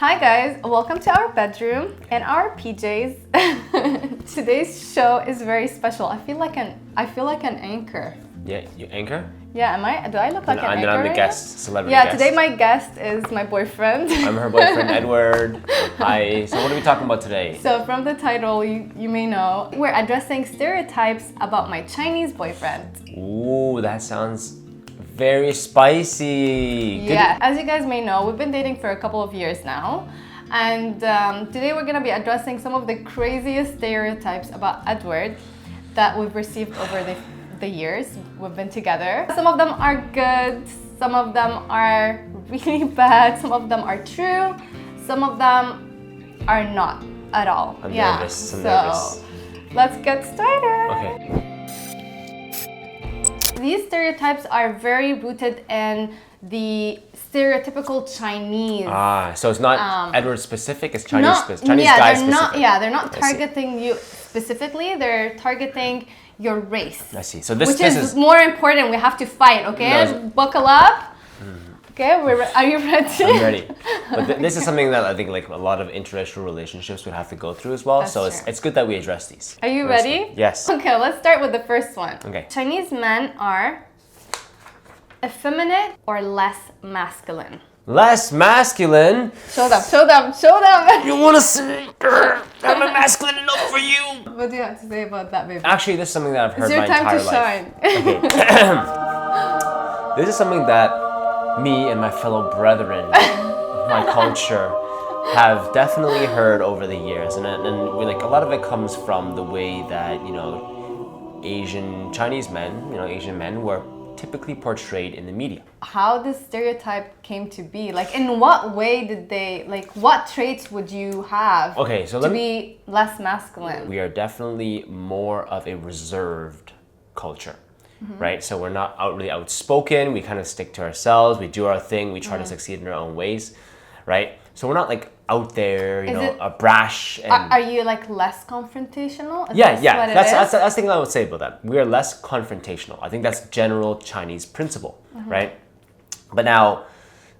Hi guys, welcome to our bedroom and our PJs. Today's show is very special. I feel like an anchor. Yeah, you anchor? Yeah, do I look like an anchor? And I'm the right guest, now? celebrity Yeah, guest. today my guest is my boyfriend. I'm her boyfriend, Edward. Hi. So what are we talking about today? So from the title, you may know, we're addressing stereotypes about my Chinese boyfriend. Ooh, that sounds very spicy. Yeah, as you guys may know, we've been dating for a couple of years now. And today we're gonna be addressing some of the craziest stereotypes about Edward that we've received over the years we've been together. Some of them are good, some of them are really bad, some of them are true, some of them are not at all. I'm nervous. I'm nervous. Let's get started. Okay. These stereotypes are very rooted in the stereotypical Chinese. So it's not Edward specific, it's Chinese specific. Chinese guy specific. They're not targeting you specifically, they're targeting your race. I see. So this is more important. We have to fight, okay? No, buckle up. Okay, are you ready? I'm ready. But this is something that I think like a lot of interracial relationships would have to go through as well. That's so true. it's good that we address these. Are you ready? Yes. Okay, let's start with the first one. Okay. Chinese men are effeminate or less masculine. Less masculine? Show them, show them, show them. You want to say, I'm not masculine enough for you? What do you have to say about that, baby? Actually, this is something that I've heard It's your my time entire to life. shine. Okay. This is something that me and my fellow brethren, my culture, have definitely heard over the years, and we, like a lot of it comes from the way that Asian men were typically portrayed in the media. How this stereotype came to be? Like, in what way did they, like, what traits would you have to be less masculine? We are definitely more of a reserved culture, right? So we're not really outspoken. We kind of stick to ourselves. We do our thing. We try to succeed in our own ways, right? So we're not like out there, brash. And Are you like less confrontational? Yeah. That's the thing I would say about that. We are less confrontational. I think that's general Chinese principle, right? But now,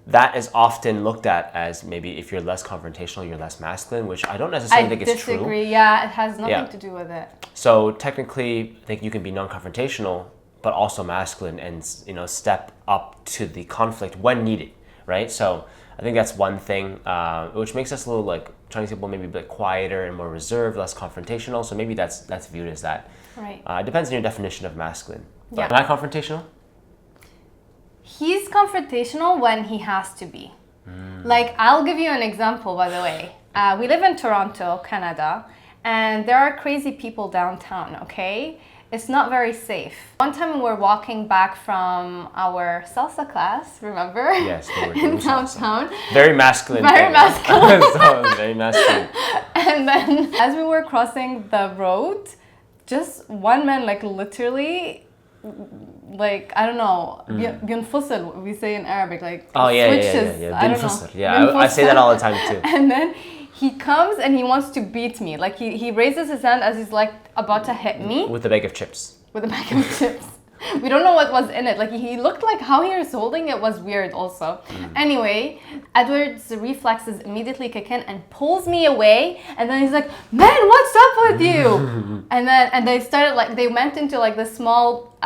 that is often looked at as maybe if you're less confrontational, you're less masculine, which I don't necessarily think is true. I disagree. Yeah, it has nothing to do with it. So technically, I think you can be non-confrontational, but also masculine, and step up to the conflict when needed, right? So I think that's one thing, which makes us a little like Chinese people maybe a bit quieter and more reserved, less confrontational. So maybe that's viewed as that. Right. It depends on your definition of masculine. Yeah. Am I confrontational? He's confrontational when he has to be. Like, I'll give you an example, by the way. We live in Toronto, Canada, and there are crazy people downtown, okay? It's not very safe. One time we were walking back from our salsa class, remember? Yes, we were doing in downtown. Very masculine. Very masculine. So, very masculine. And then as we were crossing the road, just one man, like literally, like, I don't know, بينفصل, we say in Arabic, like switches. I don't know. Yeah, I say that all the time too. And then he comes and he wants to beat me. Like he raises his hand as he's like about to hit me. With a bag of chips. With a bag of chips. We don't know what was in it. Like he looked like how he was holding it was weird also. Anyway, Edward's reflexes immediately kick in and pulls me away. And then he's like, man, what's up with you? and they started like, they went into like this small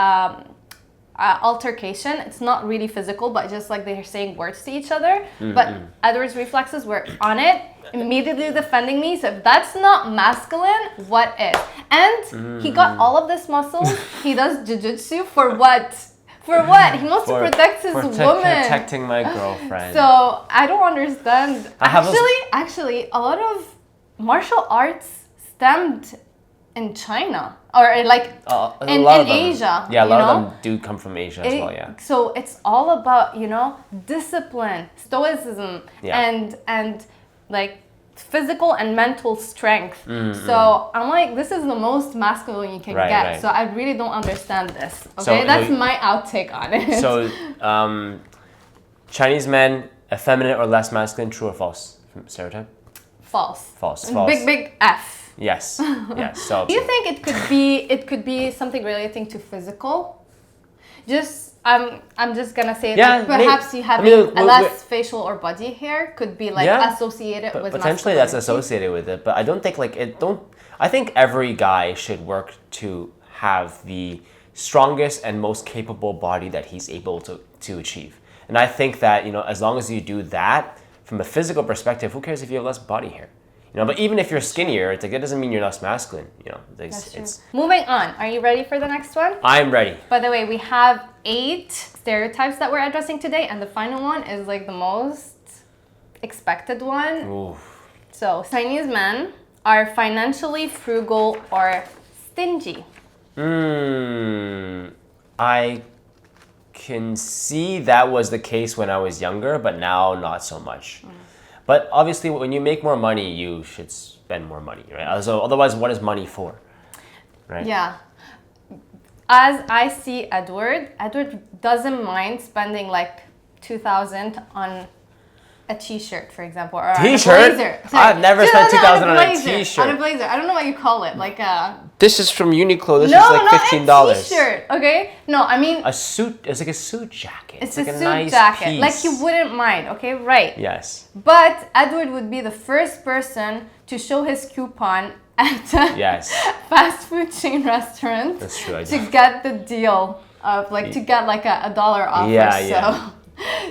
altercation. It's not really physical, but just like they're saying words to each other. But Edward's reflexes were on it, immediately defending me. So if that's not masculine, what is? And he got all of this muscles. He does jiu-jitsu for what? For what? He wants to protect his woman. Protecting my girlfriend. So I don't understand. Actually, a lot of martial arts stemmed in China or like in Asia. Yeah, a lot of them do come from Asia as well. Yeah. So it's all about discipline, stoicism, and like physical and mental strength. So I'm like, this is the most masculine you can get. Right. So I really don't understand this. Okay, that's my outtake on it. So Chinese men, effeminate or less masculine, true or false? From stereotype? False. False. Big F. Yes. Yes. So do you think it could be something relating to physical? I'm just gonna say Yeah, that perhaps you having a less facial or body hair could be like associated with potentially that's associated with it, but I don't think I think every guy should work to have the strongest and most capable body that he's able to achieve. And I think that, as long as you do that from a physical perspective, who cares if you have less body hair? But even if you're skinnier, it's like it doesn't mean you're less masculine. That's true. Moving on. Are you ready for the next one? I'm ready. By the way, we have 8 stereotypes that we're addressing today, and the final one is like the most expected one. Ooh. So, Chinese men are financially frugal or stingy. I can see that was the case when I was younger, but now not so much. But obviously, when you make more money, you should spend more money, right? So otherwise, what is money for, right? Yeah. As I see Edward doesn't mind spending like 2,000 on a t-shirt, for example, or t-shirt? On a blazer. I've never spent 2,000 on a t-shirt. On a blazer. I don't know what you call it, like a... This is from Uniqlo. This is like $15. No, a t-shirt, okay? No, I mean... A suit, it's like a suit jacket. It's like a suit nice jacket. piece. Like you wouldn't mind, okay? Right. Yes. But Edward would be the first person to show his coupon at a fast food chain restaurant. That's true. To get the deal of like, to get like $1 off or so. Yeah.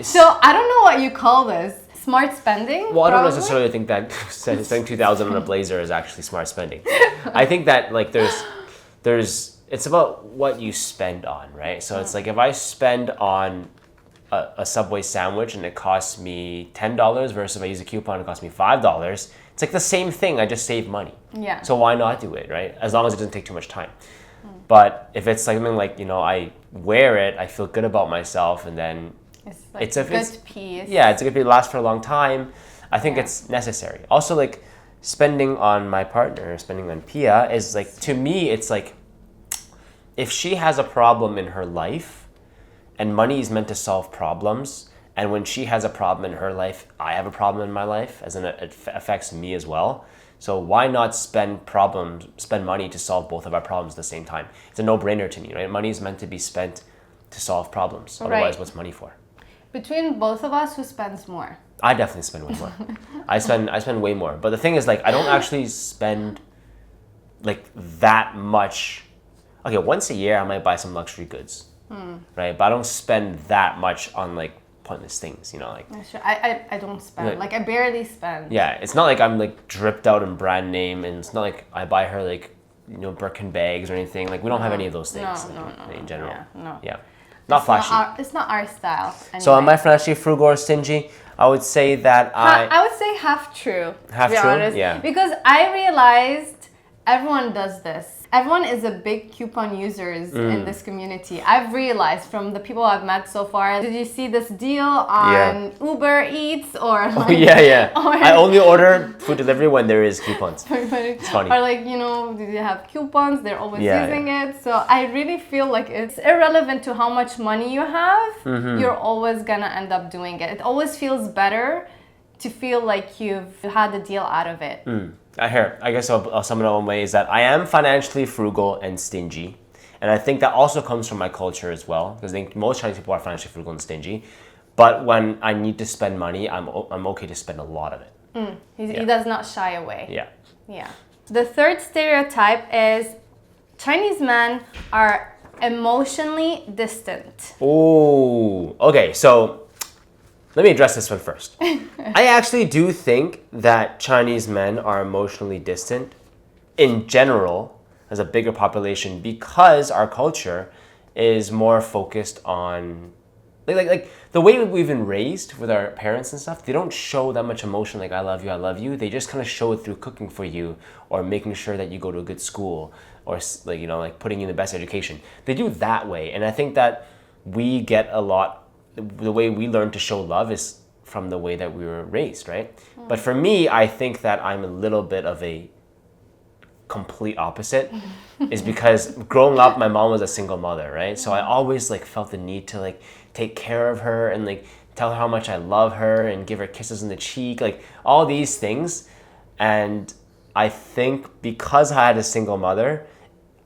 So I don't know what you call this. Smart spending? Well, I don't necessarily think that spending 2,000 on a blazer is actually smart spending. I think that like it's about what you spend on, right? So it's like if I spend on a Subway sandwich and it costs me $10 versus if I use a coupon it costs me $5, it's like the same thing. I just save money. Yeah. So why not do it, right? As long as it doesn't take too much time. But if it's like something like I wear it, I feel good about myself, and then it's a good piece. Yeah, it's a good piece. It lasts for a long time. I think it's necessary. Also, like spending on my partner, spending on Piia is like, to me, it's like if she has a problem in her life, and money is meant to solve problems, and when she has a problem in her life, I have a problem in my life, as in it affects me as well. So why not spend money to solve both of our problems at the same time? It's a no-brainer to me, right? Money is meant to be spent to solve problems. Otherwise, what's money for? Between both of us, who spends more? I definitely spend way more. I spend way more. But the thing is, like, I don't actually spend like that much. Okay, once a year I might buy some luxury goods, right? But I don't spend that much on like pointless things, like. Sure. I don't spend. Like I barely spend. Yeah, it's not like I'm like dripped out in brand name, and it's not like I buy her like Birkin bags or anything. Like we don't have any of those things in general. Yeah. Not flashy. It's not our style. Anyway. So am I financially frugal or stingy? I would say that I would say half true. Half true? Honest. Yeah. Because I realized everyone does this. Everyone is a big coupon users in this community. I've realized from the people I've met so far. Did you see this deal on Uber Eats or like, Or I only order food delivery when there is coupons. It's funny. Or like, did you have coupons? They're always using it. So I really feel like it's irrelevant to how much money you have. You're always gonna end up doing it. It always feels better to feel like you've had a deal out of it. I guess I'll sum it up one way is that I am financially frugal and stingy. And I think that also comes from my culture as well, because I think most Chinese people are financially frugal and stingy. But when I need to spend money, I'm okay to spend a lot of it. He does not shy away. Yeah. The third stereotype is Chinese men are emotionally distant. Oh, okay. So let me address this one first. I actually do think that Chinese men are emotionally distant in general as a bigger population because our culture is more focused on like the way we've been raised with our parents and stuff. They don't show that much emotion like I love you. They just kind of show it through cooking for you or making sure that you go to a good school or like putting you in the best education. They do that way, and I think that we get a lot. The way we learn to show love is from the way that we were raised, right? But for me, I think that I'm a little bit of a complete opposite is because growing up, my mom was a single mother, right? So I always like felt the need to like take care of her and like tell her how much I love her and give her kisses on the cheek, like all these things. And I think because I had a single mother,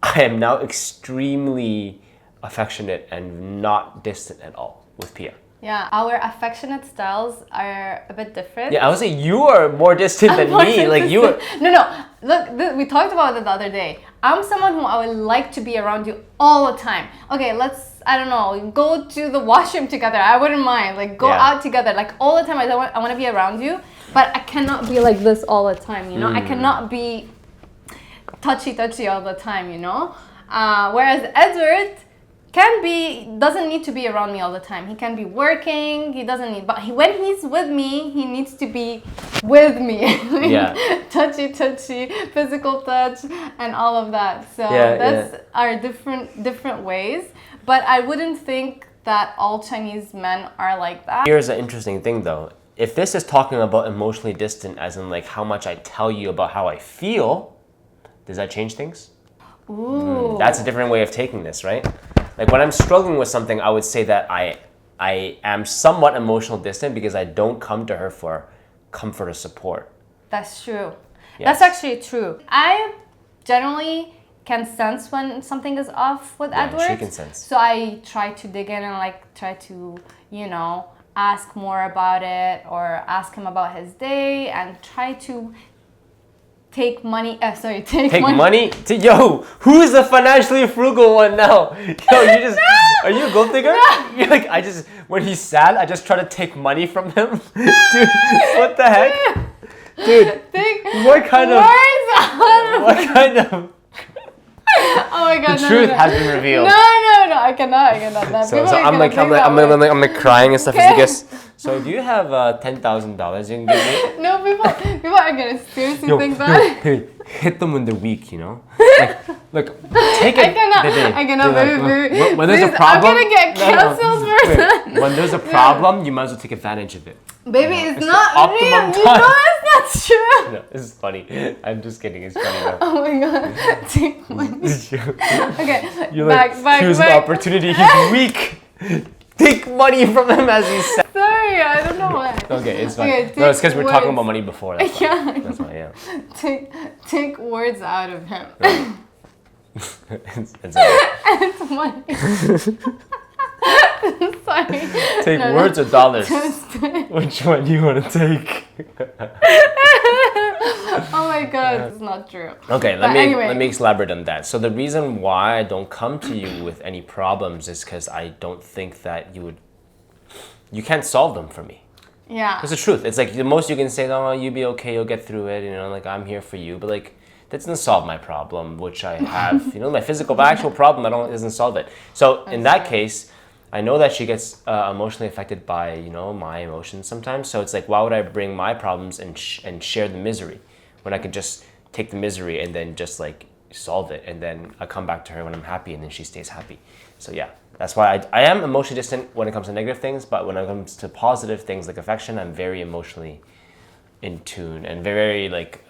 I am now extremely affectionate and not distant at all with Piia. Yeah, our affectionate styles are a bit different. Yeah, I would say you are more distant than me. Like you are. No. Look, we talked about it the other day. I'm someone who I would like to be around you all the time. Okay, let's, I don't know, go to the washroom together. I wouldn't mind. Like go out together. Like all the time. I want to be around you, but I cannot be like this all the time. You know, I cannot be touchy all the time. You know, whereas Edward doesn't need to be around me all the time. He can be working. He doesn't need, but when he's with me, he needs to be with me. Yeah. touchy, physical touch, and all of that. So that's our different ways. But I wouldn't think that all Chinese men are like that. Here's an interesting thing though. If this is talking about emotionally distant, as in like how much I tell you about how I feel, does that change things? Ooh. That's a different way of taking this, right? Like when I'm struggling with something, I would say that I am somewhat emotional distant because I don't come to her for comfort or support. That's true. Yes. That's actually true. I generally can sense when something is off with Edward. She can sense. So I try to dig in and like try to, you know, ask more about it or ask him about his day and try to take money. Take money. Yo, who's the financially frugal one now? Yo, are you a gold digger? No. You're like, when he's sad, I just try to take money from him. Dude, what the heck? Dude, what kind of? Oh my god! The truth has been revealed. No, I cannot. So I'm like crying and stuff. Okay. As so do you have $10,000 you can give me? No, people are gonna seriously think that. Hey, hit them when they're weak, you know. Like, look, take it. I cannot, baby. When there's a problem, I'm gonna get canceled for that. When there's a problem, you might as well take advantage of it. Baby, it's not real. You know it's not true. No, this is funny. I'm just kidding. It's funny though. Oh my god. Take money. Okay. You're back. Here's an opportunity. He's weak. Take money from him as he said. Sorry, I don't know why. Okay, it's fine. Okay, no, it's because we're talking about money before. That's why. Yeah. That's why. Yeah. Take words out of him. Right. It's money. Sorry. Take words or dollars? Which one do you want to take? Oh my god, it's not true. Okay, let me elaborate on that. So the reason why I don't come to you with any problems is because I don't think that you can't solve them for me. Yeah. It's the truth. It's like the most you can say, oh, you'll be okay, you'll get through it, you know, like I'm here for you. But like, that doesn't solve my problem, which I have, you know, my actual problem, it doesn't solve it. So in that case, I know that she gets emotionally affected by, you know, my emotions sometimes. So it's like, why would I bring my problems and share the misery when I could just take the misery and then just like solve it, and then I come back to her when I'm happy and then she stays happy. So yeah, that's why I am emotionally distant when it comes to negative things, but when it comes to positive things like affection, I'm very emotionally in tune and very like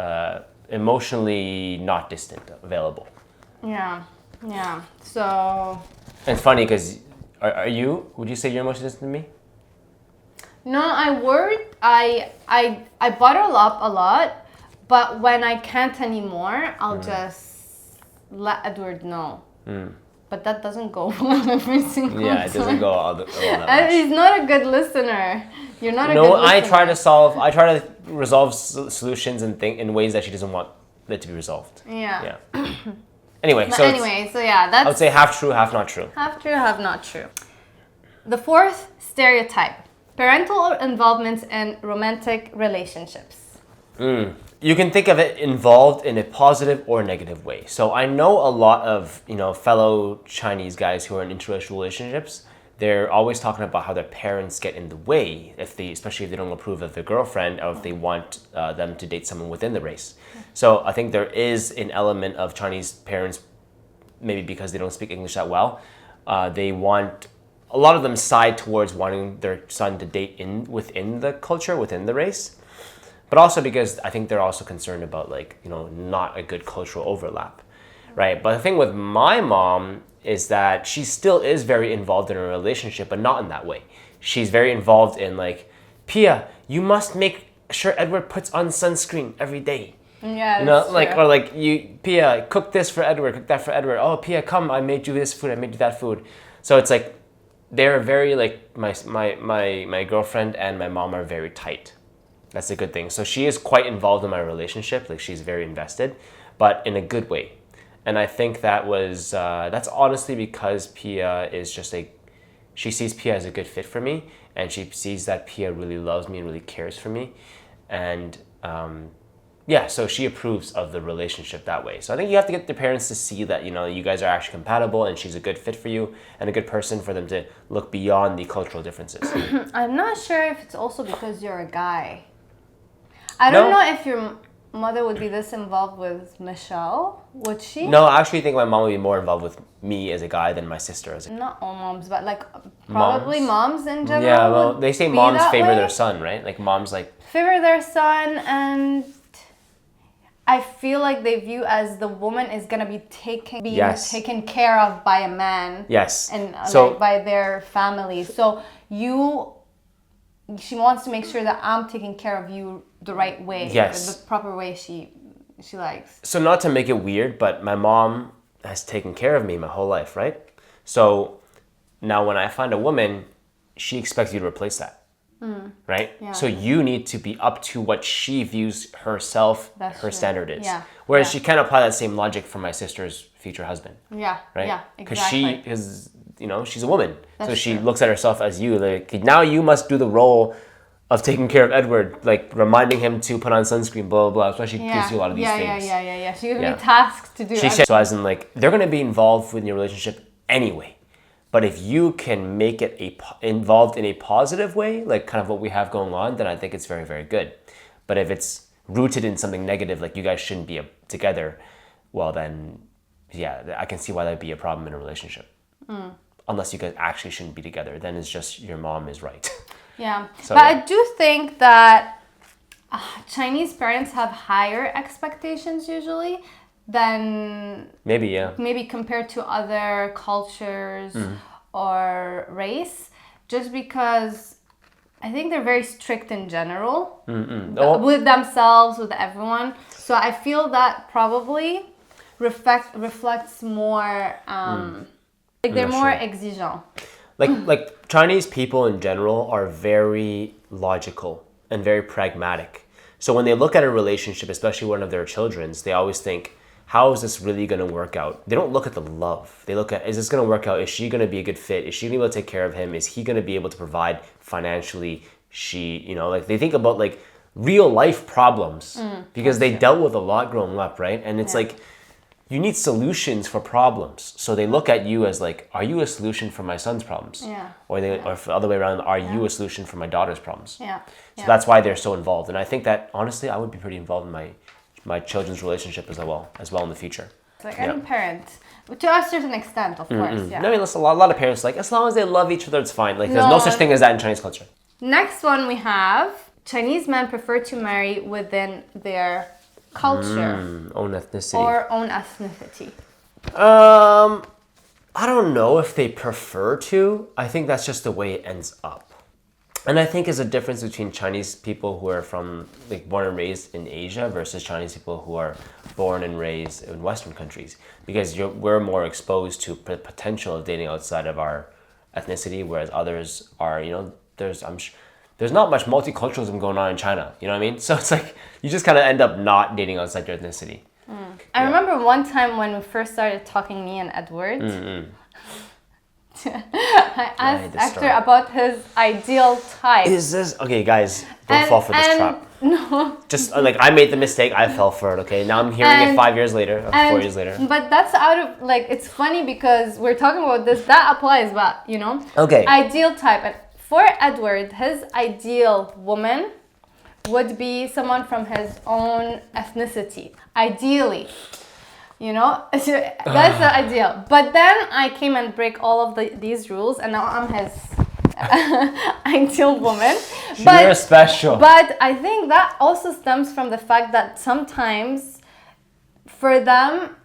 emotionally not distant, available. Yeah. So. And it's funny because would you say you're emotionally distant to me? No, I bottle up a lot, but when I can't anymore, I'll just let Edward know. But that doesn't go well every single time. Yeah, it doesn't go all that much. He's not a good listener. You're not a good listener. No, I try to resolve solutions in ways that she doesn't want it to be resolved. Yeah. Anyway, so yeah, that's... I would say half true, half not true. Half true, half not true. The fourth stereotype, parental involvement in romantic relationships. You can think of it involved in a positive or negative way. So I know a lot of, you know, fellow Chinese guys who are in interracial relationships. They're always talking about how their parents get in the way, especially if they don't approve of their girlfriend or if they want them to date someone within the race. So I think there is an element of Chinese parents, maybe because they don't speak English that well, a lot of them side towards wanting their son to date within the culture, within the race. But also because I think they're also concerned about, like, you know, not a good cultural overlap, right? But the thing with my mom is that she still is very involved in a relationship, but not in that way. She's very involved in like, Piia, you must make sure Edward puts on sunscreen every day. Yeah, You know, that's like, true. or like, you, Piia, cook this for Edward, cook that for Edward. Oh, Piia, come, I made you this food, I made you that food. So it's like, they're very, like, my girlfriend and my mom are very tight. That's a good thing. So she is quite involved in my relationship. Like, she's very invested, but in a good way. And I think that's honestly because Piia is just like, she sees Piia as a good fit for me, and she sees that Piia really loves me and really cares for me. And yeah, so she approves of the relationship that way. So I think you have to get your parents to see that, you know, you guys are actually compatible and she's a good fit for you and a good person, for them to look beyond the cultural differences. I'm not sure if it's also because you're a guy. I don't No. know if your mother would be this involved with Michelle. Would she? No, I actually think my mom would be more involved with me as a guy than my sister as a Not all moms, but like probably moms in general. Yeah, well, would they say be moms that favor way. their son, right? Like, moms, like, Favor their son, and I feel like they view as the woman is gonna be being Yes. taken care of by a man. yes. And So, like by their family. So she wants to make sure that I'm taking care of you the right way, Yes. the proper way she likes. so not to make it weird, but my mom has taken care of me my whole life, right? So now when I find a woman, she expects you to replace that. Right? Yeah. So you need to be up to what she views herself, That's her true. standard is. Yeah. Whereas Yeah. she can't apply that same logic for my sister's future husband. Yeah, Right? yeah, Because exactly. she is, you know, she's a woman. So That's she true. looks at herself as you. Like, now you must do the role of taking care of Edward, like reminding him to put on sunscreen, blah, blah, blah. That's why she gives you a lot of these things. Yeah. She's gonna Yeah. be tasked to do She it. said, so as in, like, they're going to be involved with your relationship anyway. But if you can make it involved in a positive way, like kind of what we have going on, then I think it's very, very good. But if it's rooted in something negative, like you guys shouldn't be together, well then, yeah, I can see why that'd be a problem in a relationship. Unless you guys actually shouldn't be together, then it's just your mom is right. Yeah, So, but yeah. I do think that Chinese parents have higher expectations usually than Maybe, yeah. maybe compared to other cultures or race, just because I think they're very strict in general with themselves, with everyone. So I feel that probably reflects more, like they're not more sure. exigeant. Like Chinese people in general are very logical and very pragmatic. So when they look at a relationship, especially one of their children's, they always think, how is this really going to work out? They don't look at the love. They look at, is this going to work out? Is she going to be a good fit? Is she going to be able to take care of him? Is he going to be able to provide financially? You know, like they think about like real life problems because they dealt with a lot growing up, right? And it's like, you need solutions for problems. So they look at you as like, are you a solution for my son's problems? Yeah. Or the other way around, are you a solution for my daughter's problems? Yeah. So that's why they're so involved. And I think that honestly, I would be pretty involved in my children's relationship as well in the future. Like any parent, to a certain extent, of course. Yeah. No, I mean, listen, a lot of parents are like, as long as they love each other, it's fine. Like, there's no such thing as that in Chinese culture. Next one we have, Chinese men prefer to marry within their culture Own ethnicity. or own ethnicity. I don't know if they prefer to. I think that's just the way it ends up. And I think there's a difference between Chinese people who are from, like, born and raised in Asia versus Chinese people who are born and raised in Western countries. Because we're more exposed to potential of dating outside of our ethnicity, whereas others are, you know, there's not much multiculturalism going on in China. You know what I mean? So it's like, you just kind of end up not dating outside your ethnicity. I remember one time when we first started talking, me and Edward, I asked Hector about his ideal type. Is this okay, guys? Don't fall for this trap. No. Just like I made the mistake, I fell for it. Okay, now I'm hearing it 5 years later, or 4 years later. But that's out of, like, it's funny because we're talking about this, that applies, but you know. Okay. Ideal type. And for Edward, his ideal woman would be someone from his own ethnicity. Ideally. You know, that's the ideal. But then I came and break all of these rules, and now I'm his ideal woman. You're special. But I think that also stems from the fact that sometimes for them,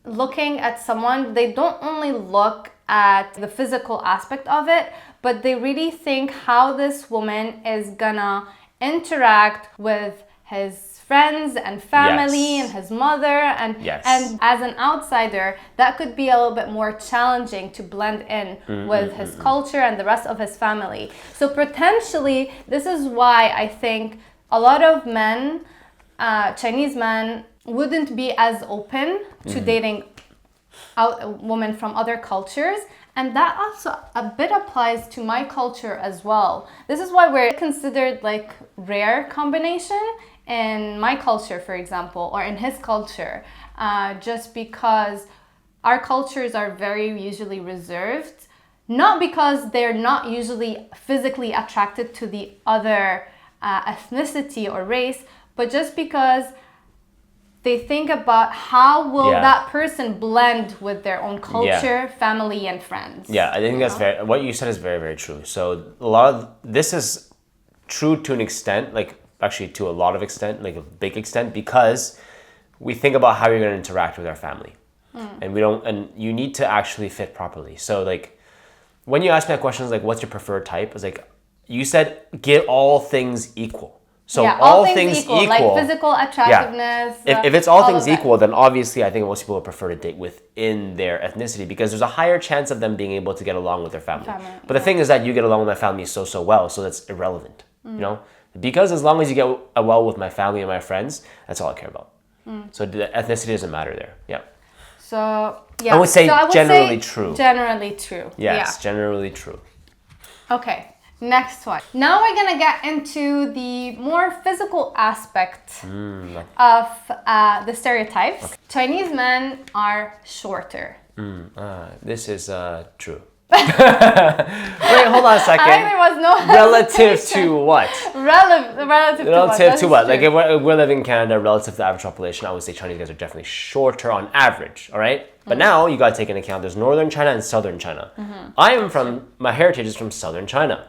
looking at someone, they don't only look at the physical aspect of it, but they really think how this woman is gonna interact with his friends and family Yes. and his mother, and Yes. and as an outsider, that could be a little bit more challenging to blend in with his culture and the rest of his family. So potentially, this is why I think a lot of men, Chinese men, wouldn't be as open to dating women from other cultures. And that also a bit applies to my culture as well. This is why we're considered like rare combination in my culture, for example, or in his culture, just because our cultures are very usually reserved, not because they're not usually physically attracted to the other ethnicity or race, but just because they think about how will that person blend with their own culture, family, and friends. Yeah, I think that's very, what you said is very, very true. So a lot of this is true to an extent, like actually to a lot of extent, like a big extent, because we think about how you're going to interact with our family. And we don't, and you need to actually fit properly. So like when you ask me that question, like what's your preferred type? It's like, you said get all things equal. So all things equal, like physical attractiveness. If it's all things equal, then obviously I think most people would prefer to date within their ethnicity because there's a higher chance of them being able to get along with their family. But the thing is that you get along with my family so well, so that's irrelevant, you know? Because as long as you get well with my family and my friends, that's all I care about. So the ethnicity doesn't matter there. Yeah. So yeah, I would say generally true. Generally true. Yes, generally true. Okay. Next one. Now we're gonna get into the more physical aspect of the stereotypes. Okay. Chinese men are shorter. This is true. Wait, hold on a second. I think there was no relative to what? Relative to what? Like if we're living in Canada, relative to the average population, I would say Chinese guys are definitely shorter on average. All right. But now you gotta take into account there's northern China and southern China. My heritage is from southern China.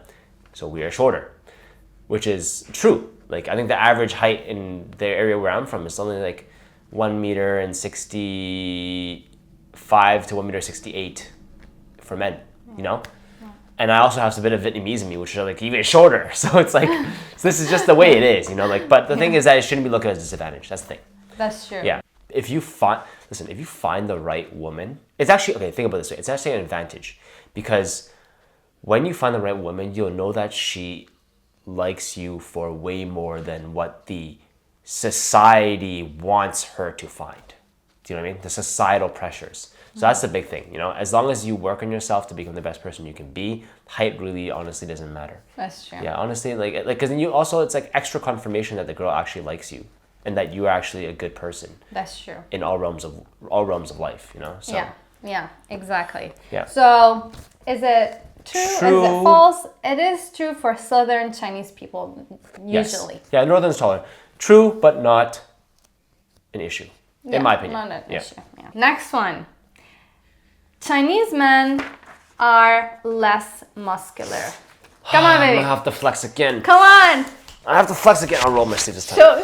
So we are shorter, which is true. Like I think the average height in the area where I'm from is something like 1 meter and 65 to 1 meter 68 for men, you know? And I also have a bit of Vietnamese in me, which are like even shorter. So it's like, so this is just the way it is, you know? Like, but the thing is that it shouldn't be looked at as a disadvantage. That's the thing. That's true. Yeah. If you find the right woman, it's actually, okay, think about it this way. It's actually an advantage because when you find the right woman, you'll know that she likes you for way more than what the society wants her to find. Do you know what I mean? The societal pressures. So that's the big thing, you know? As long as you work on yourself to become the best person you can be, height really honestly doesn't matter. That's true. Yeah, honestly, like because then you also, it's like extra confirmation that the girl actually likes you and that you are actually a good person. That's true. In all realms of life, you know? So, yeah, exactly. Yeah. So is it true? Is it false? It is true for southern Chinese people, usually. Yes. Yeah, northern's taller. True, but not an issue, in my opinion. Not an issue. Yeah. Next one. Chinese men are less muscular. Come on, baby. I'm gonna have to flex again. Come on. I have to flex again. I'll roll my sleeve this time. Show.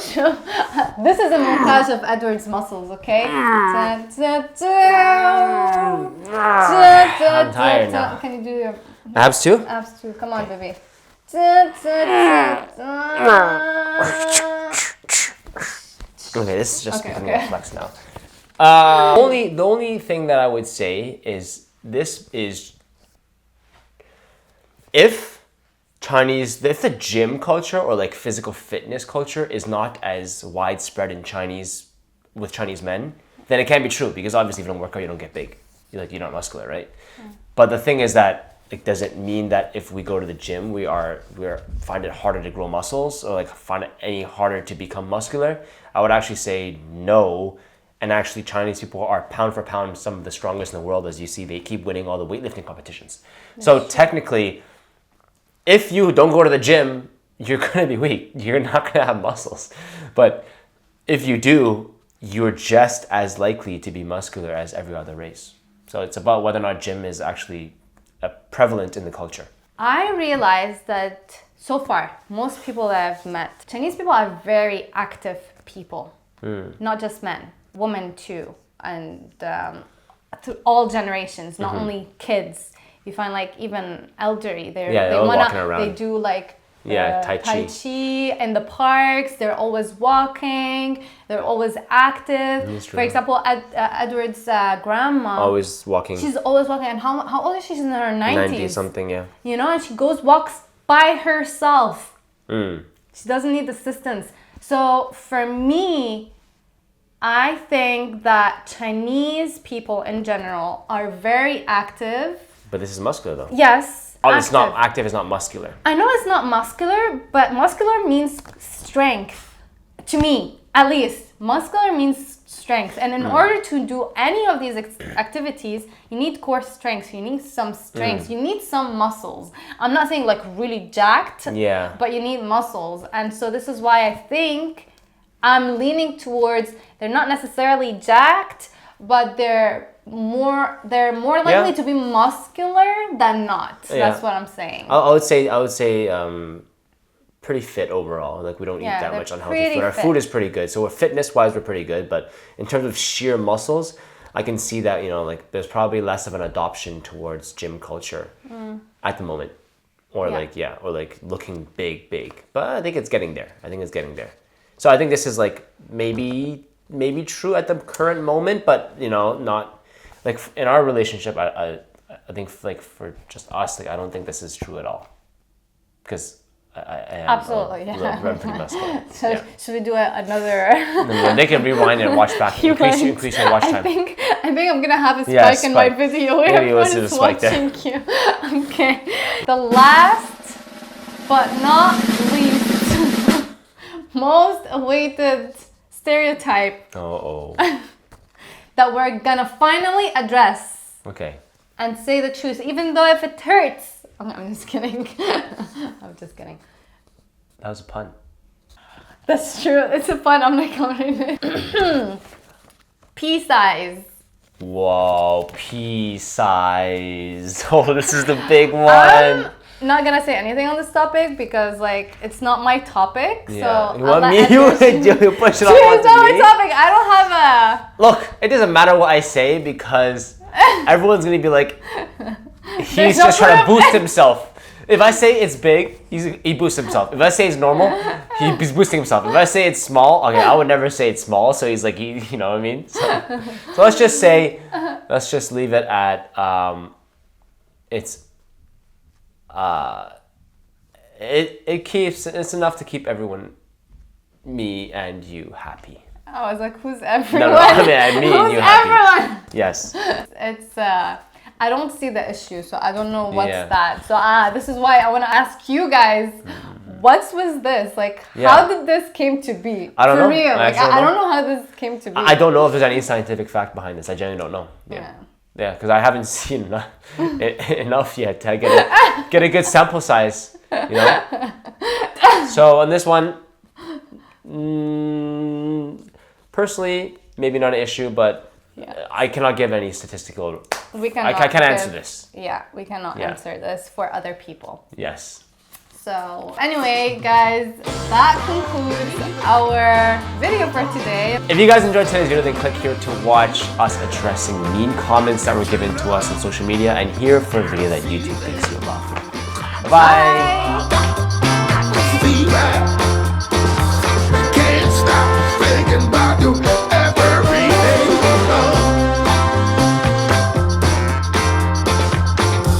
This is a montage of Edward's muscles, okay? I'm tired now. Can you do your Abs too? abs too? Come on, baby. Okay, this is just becoming a flex now. The only thing that I would say is if the gym culture or like physical fitness culture is not as widespread with Chinese men, then it can't be true because obviously if you don't work out, you don't get big. You're not muscular, right? But the thing is that it doesn't mean that if we go to the gym, we find it harder to grow muscles or like find it any harder to become muscular. I would actually say no. And actually, Chinese people are pound for pound some of the strongest in the world. As you see, they keep winning all the weightlifting competitions. So technically, if you don't go to the gym, you're going to be weak. You're not going to have muscles. But if you do, you're just as likely to be muscular as every other race. So it's about whether or not gym is actually prevalent in the culture. I realized that so far, most people that I've met, Chinese people are very active people, not just men. Women too, and through all generations, not only kids. You find like even elderly, they walking around. They do like Yeah, Tai Chi. In the parks. They're always walking. They're always active. For example, Edward's grandma. Always walking. She's always walking. And how old is she? She's in her 90s. 90 something, yeah. You know, and she walks by herself. Mm. She doesn't need assistance. So for me, I think that Chinese people in general are very active. But this is muscular though. Yes. Oh, it's not active, it's not muscular. I know it's not muscular, but muscular means strength. To me, at least. Muscular means strength. And in order to do any of these activities, you need core strength. You need some strength. You need some muscles. I'm not saying like really jacked, but you need muscles. And so this is why I think I'm leaning towards they're not necessarily jacked, but they're more likely to be muscular than not. That's what I'm saying. I would say pretty fit overall. Like we don't eat that much unhealthy food. Our food is pretty good. So fitness wise we're pretty good, but in terms of sheer muscles, I can see that, you know, like there's probably less of an adoption towards gym culture at the moment. Or like looking big. But I think it's getting there. So I think this is like maybe true at the current moment, but you know, not like in our relationship. I think like for just us, like I don't think this is true at all, because I am absolutely I'm pretty muscular. So should we do another? No, they can rewind and watch back. Increase your watch time. I think I'm gonna have a spike in my video. Everyone is watching you. Okay. The last but not least most awaited stereotype that we're gonna finally address. Okay. And say the truth, even though if it hurts. I'm just kidding. I'm just kidding. That was a pun. That's true. It's a pun. I'm not calling it. Pea size. Whoa, pea size. Oh, this is the big one. I'm not gonna say anything on this topic because like it's not my topic. Yeah. So You want me? You push it off it's not onto my me? topic. I don't have a. Look, it doesn't matter what I say because everyone's gonna be like, he's no just trying to proof. boost himself. If I say it's big, he boosts himself. If I say it's normal, he's boosting himself. If I say it's small, okay, I would never say it's small. So he's like, you know what I mean? So let's just leave it at it's enough to keep everyone, me and you, happy. I was like, who's everyone? No, I mean me and you happy. Everyone? Yes. It's I don't see the issue, so I don't know what's that. So this is why I want to ask you guys, what was this? Like, how did this came to be? I don't know. Real. Like, I don't know how this came to be. I don't know if there's any scientific fact behind this. I genuinely don't know. Yeah, because I haven't seen enough yet to get a good sample size, you know? So on this one, personally, maybe not an issue, but I cannot give any statistical. I can't answer this. Yeah, we cannot answer this for other people. Yes. So anyway, guys, that concludes our video for today. If you guys enjoyed today's video, then click here to watch us addressing mean comments that were given to us on social media, and here for a video that YouTube thinks you'll love. Bye. Bye.